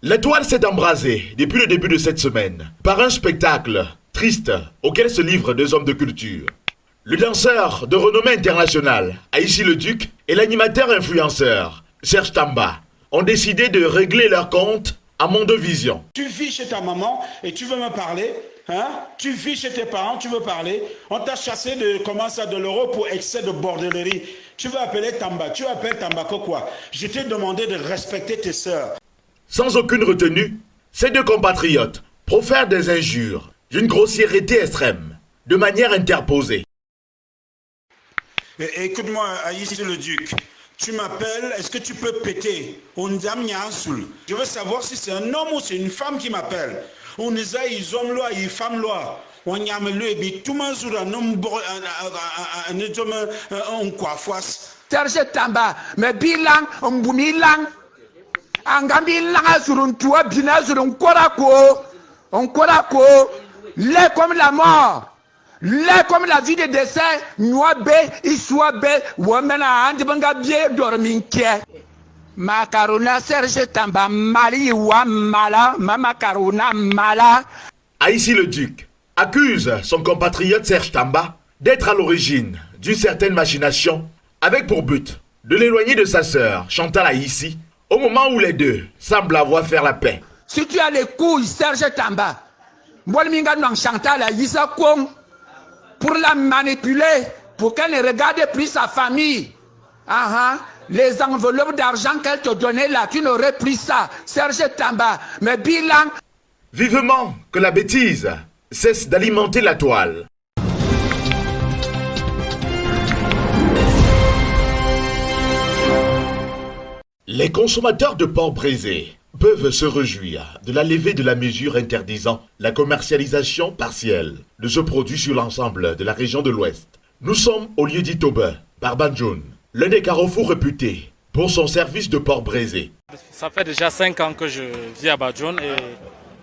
La toile s'est embrasée depuis le début de cette semaine par un spectacle triste auquel se livrent deux hommes de culture. Le danseur de renommée internationale, Haïti le Duc, et l'animateur influenceur, Serge Tamba, ont décidé de régler leur compte à Mondovision. Tu vis chez ta maman et tu veux me parler, hein? Tu vis chez tes parents, tu veux parler. On t'a chassé de l'euro pour excès de bordellerie. Tu veux appeler Tamba, tu appelles Tamba quoi? Je t'ai demandé de respecter tes sœurs. Sans aucune retenue, ces deux compatriotes profèrent des injures d'une grossièreté extrême, de manière interposée. Écoute-moi, Haïti le Duc. Tu m'appelles, est-ce que tu peux péter? Je veux savoir si c'est un homme ou c'est une femme qui m'appelle. On est là, ils hommes là, ils femmes là. On y a le et tout le monde sur un homme, un coiffouas. Serge Tamba, mais bilan, on boumi lang. Angambi lang sur un toit, bina sur un korako. On korako, lait comme la mort. Là, comme la vie de dessin, nous iswa wamena andibanga bien dorminke. Macarona Serge Tamba mali wa mala, macarona mala. Haïti le Duc accuse son compatriote Serge Tamba d'être à l'origine d'une certaine machination avec pour but de l'éloigner de sa sœur Chantal Haïti au moment où les deux semblent avoir fait la paix. Si tu as les couilles Serge Tamba, moi minga non Chantal Haïti kong. Pour la manipuler, pour qu'elle ne regarde plus sa famille. Les enveloppes d'argent qu'elle te donnait là, tu n'aurais plus ça. Serge Tamba, mais bilan. Vivement que la bêtise cesse d'alimenter la toile. Les consommateurs de porc braisé peuvent se réjouir de la levée de la mesure interdisant la commercialisation partielle de ce produit sur l'ensemble de la région de l'Ouest. Nous sommes au lieu dit Tobe, par Banjoun, l'un des carrefours réputés pour son service de porc braisé. Ça fait déjà 5 ans que je vis à Badjoun et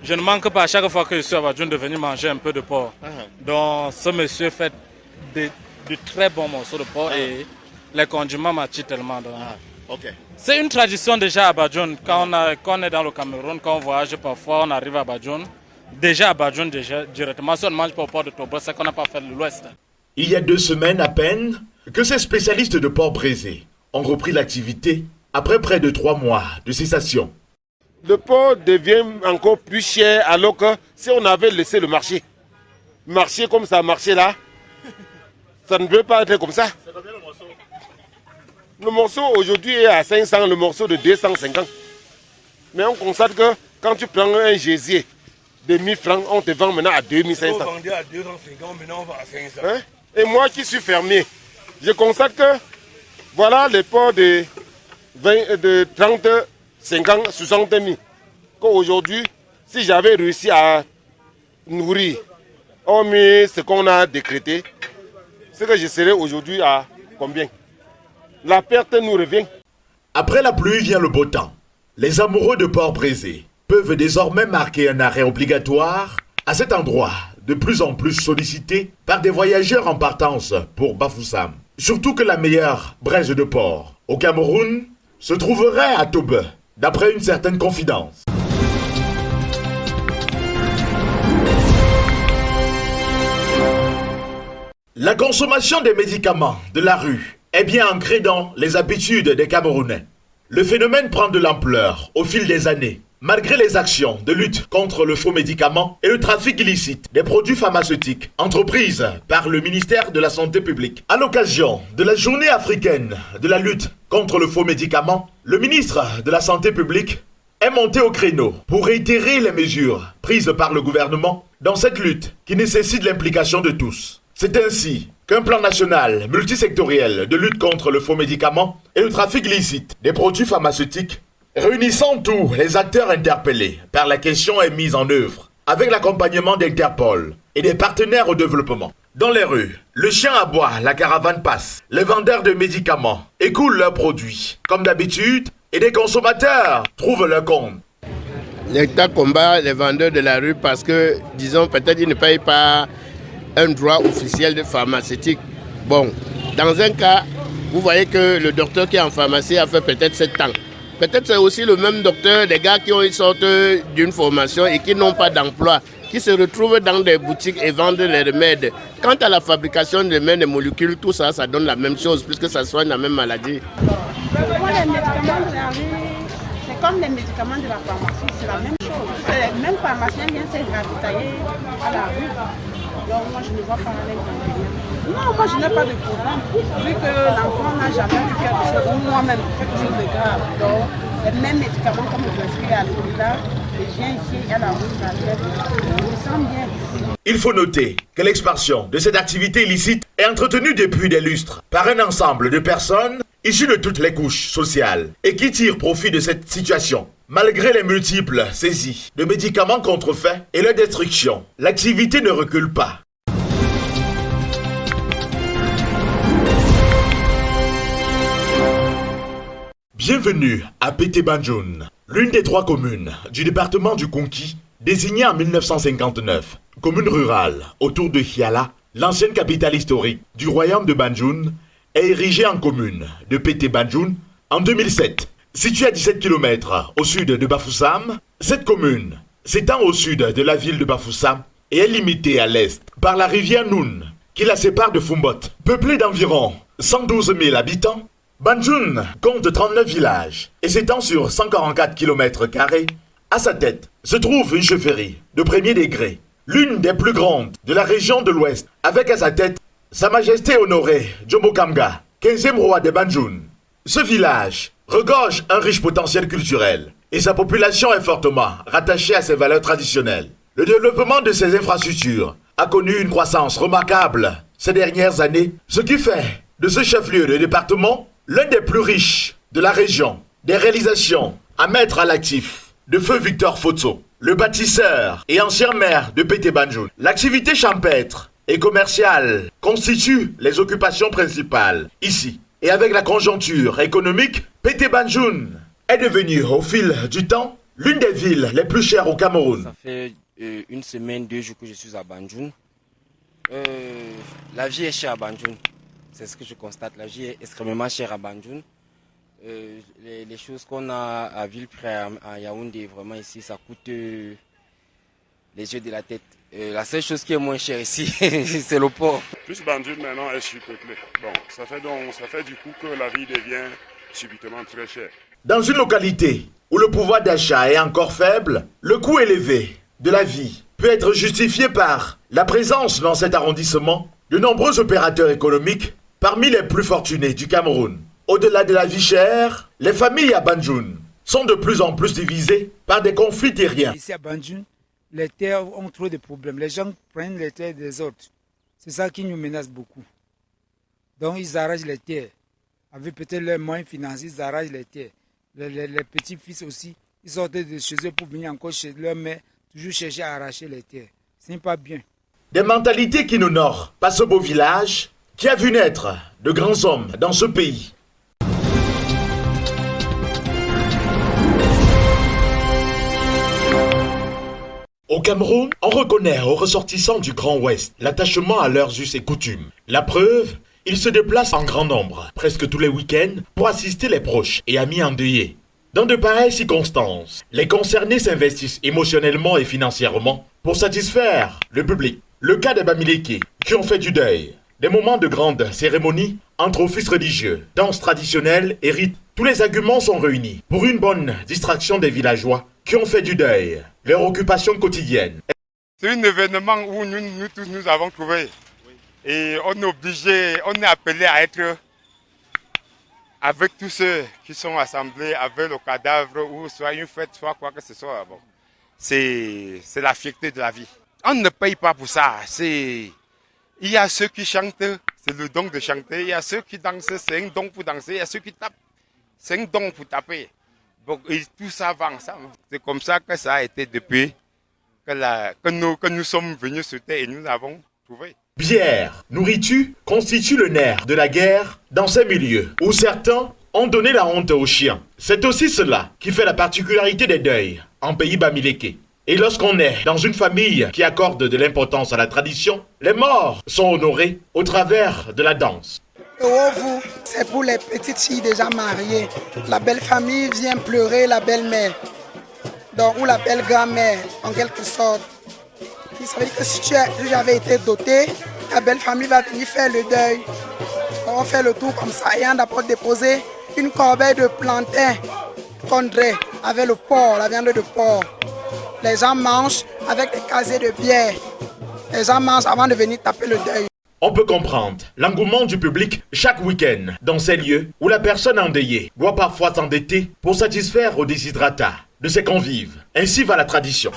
je ne manque pas à chaque fois que je suis à Badjoun de venir manger un peu de porc. Donc ce monsieur fait de très bons morceaux de porc et les condiments m'attirent tellement. C'est une tradition déjà à Badjoun. Quand on est dans le Cameroun, quand on voyage parfois, on arrive à Badjoun. Déjà à Badjoun, directement, si on ne mange pas au port de Tobo, c'est qu'on n'a pas fait l'Ouest. Il y a 2 semaines à peine que ces spécialistes de porc braisé ont repris l'activité après près de 3 mois de cessation. Le porc devient encore plus cher alors que si on avait laissé le marché comme ça a marché là, ça ne peut pas être comme ça. Le morceau aujourd'hui est à 500, le morceau de 250. Mais on constate que quand tu prends un gésier de 1000 francs, on te vend maintenant à 2500. On vendait à 250, maintenant on va à 500. Et moi qui suis fermier, je constate que voilà les porcs de 30, 50, 60 000. Qu'aujourd'hui, si j'avais réussi à nourrir, hormis ce qu'on a décrété, c'est que je serais aujourd'hui à combien? La perte nous revient. Après la pluie vient le beau temps. Les amoureux de porc braisé peuvent désormais marquer un arrêt obligatoire à cet endroit de plus en plus sollicité par des voyageurs en partance pour Bafoussam. Surtout que la meilleure braise de porc au Cameroun se trouverait à Tobe, d'après une certaine confidence. La consommation des médicaments de la rue est bien ancrée dans les habitudes des Camerounais. Le phénomène prend de l'ampleur au fil des années, malgré les actions de lutte contre le faux médicament et le trafic illicite des produits pharmaceutiques entreprises par le ministère de la Santé publique. À l'occasion de la journée africaine de la lutte contre le faux médicament, le ministre de la Santé publique est monté au créneau pour réitérer les mesures prises par le gouvernement dans cette lutte qui nécessite l'implication de tous. C'est ainsi qu'un plan national multisectoriel de lutte contre le faux médicament et le trafic illicite des produits pharmaceutiques réunissant tous les acteurs interpellés par la question est mis en œuvre avec l'accompagnement d'Interpol et des partenaires au développement. Dans les rues, le chien aboie, la caravane passe, les vendeurs de médicaments écoulent leurs produits comme d'habitude et des consommateurs trouvent leur compte. L'État combat les vendeurs de la rue parce que, disons, peut-être ils ne payent pas un droit officiel de pharmaceutique. Bon, dans un cas, vous voyez que le docteur qui est en pharmacie a fait peut-être 7 ans. Peut-être c'est aussi le même docteur, des gars qui ont une sorte d'une formation et qui n'ont pas d'emploi, qui se retrouvent dans des boutiques et vendent les remèdes. Quant à la fabrication des remèdes, des molécules, tout ça, ça donne la même chose puisque ça soigne la même maladie. Pour les médicaments de la rue, c'est comme les médicaments de la pharmacie, c'est la même chose. C'est le même pharmacien vient se ravitailler à la rue. Donc moi je ne vois pas l'inconvénient. Non, moi je n'ai pas de problème. Vu que l'enfant n'a jamais eu quelque chose, ou moi-même, quelque chose de grave. Donc les mêmes médicaments comme je prescris à l'hôpital, je viens ici à la rue, je me sens bien. Il faut noter que l'expansion de cette activité illicite est entretenue depuis des lustres par un ensemble de personnes issues de toutes les couches sociales et qui tirent profit de cette situation. Malgré les multiples saisies de médicaments contrefaits et leur destruction, l'activité ne recule pas. Bienvenue à Pété Banjoun, l'une des 3 communes du département du Konki, désignée en 1959, commune rurale autour de Hiala, l'ancienne capitale historique du royaume de Banjoun, est érigée en commune de Pété Banjoun en 2007. Située à 17 km au sud de Bafoussam, cette commune s'étend au sud de la ville de Bafoussam et est limitée à l'est par la rivière Noun, qui la sépare de Fumbot. Peuplée d'environ 112 000 habitants, Banjoun compte 39 villages et s'étend sur 144 km². À sa tête se trouve une chefferie de premier degré, l'une des plus grandes de la région de l'Ouest, avec à sa tête Sa Majesté honorée Jomo Kamga, 15e roi de Banjoun. Ce village regorge un riche potentiel culturel et sa population est fortement rattachée à ses valeurs traditionnelles. Le développement de ses infrastructures a connu une croissance remarquable ces dernières années, ce qui fait de ce chef-lieu de département l'un des plus riches de la région. Des réalisations à mettre à l'actif de feu Victor Fotso, le bâtisseur et ancien maire de Pété Banjoun. L'activité champêtre et commerciale constitue les occupations principales ici. Et avec la conjoncture économique, Pété Banjoun est devenue au fil du temps l'une des villes les plus chères au Cameroun. Ça fait une semaine, 2 jours que je suis à Banjoun. La vie est chère à Banjoun. C'est ce que je constate. La vie est extrêmement chère à Banjoun. Les choses qu'on a à Villepré, à Yaoundé, vraiment ici, ça coûte les yeux de la tête. La seule chose qui est moins chère ici, c'est le port. Plus Banjoun maintenant est surpeuplé. Bon, ça fait du coup que la vie devient subitement très chère. Dans une localité où le pouvoir d'achat est encore faible, le coût élevé de la vie peut être justifié par la présence dans cet arrondissement de nombreux opérateurs économiques parmi les plus fortunés du Cameroun. Au-delà de la vie chère, les familles à Banjoun sont de plus en plus divisées par des conflits terriens. Ici à Banjoun, les terres ont trop de problèmes. Les gens prennent les terres des autres. C'est ça qui nous menace beaucoup. Donc ils arrachent les terres. Avec peut-être leurs moyens financiers, ils arrachent les terres. Les petits-fils aussi, ils sortent de chez eux pour venir encore chez leur mère, toujours chercher à arracher les terres. Ce n'est pas bien. Des mentalités qui n'honorent pas ce beau village qui a vu naître de grands hommes dans ce pays. Au Cameroun, on reconnaît aux ressortissants du Grand Ouest l'attachement à leurs us et coutumes. La preuve, ils se déplacent en grand nombre, presque tous les week-ends, pour assister les proches et amis endeuillés. Dans de pareilles circonstances, les concernés s'investissent émotionnellement et financièrement pour satisfaire le public. Le cas des Bamileke, qui ont fait du deuil. Des moments de grande cérémonie entre offices religieux, danses traditionnelles et rites. Tous les arguments sont réunis pour une bonne distraction des villageois qui ont fait du deuil, leur occupation quotidienne. C'est un événement où nous tous nous avons trouvé. Et on est obligé, on est appelé à être avec tous ceux qui sont assemblés avec le cadavre ou soit une fête, soit quoi que ce soit. Bon. C'est la fierté de la vie. On ne paye pas pour ça. Il y a ceux qui chantent, c'est le don de chanter. Il y a ceux qui dansent, c'est un don pour danser. Il y a ceux qui tapent, c'est un don pour taper. Bon, et tout ça va ensemble. C'est comme ça que ça a été depuis que nous sommes venus sur terre et nous l'avons trouvé. Bière, nourriture constitue le nerf de la guerre dans ces milieux où certains ont donné la honte aux chiens. C'est aussi cela qui fait la particularité des deuils en pays Bamileke. Et lorsqu'on est dans une famille qui accorde de l'importance à la tradition, les morts sont honorés au travers de la danse. Ovu, c'est pour les petites filles déjà mariées. La belle famille vient pleurer la belle-mère. Donc, ou la belle grand-mère, en quelque sorte. Ça veut dire que si tu avais été doté, ta belle famille va venir faire le deuil. On fait le tour comme ça et on a d'abord déposé une corbeille de plantains condrés avec le porc, la viande de porc. Les gens mangent avec des casiers de bière. Les gens mangent avant de venir taper le deuil. On peut comprendre l'engouement du public chaque week-end dans ces lieux où la personne endeuillée doit parfois s'endetter pour satisfaire aux déshydratats de ses convives. Ainsi va la tradition.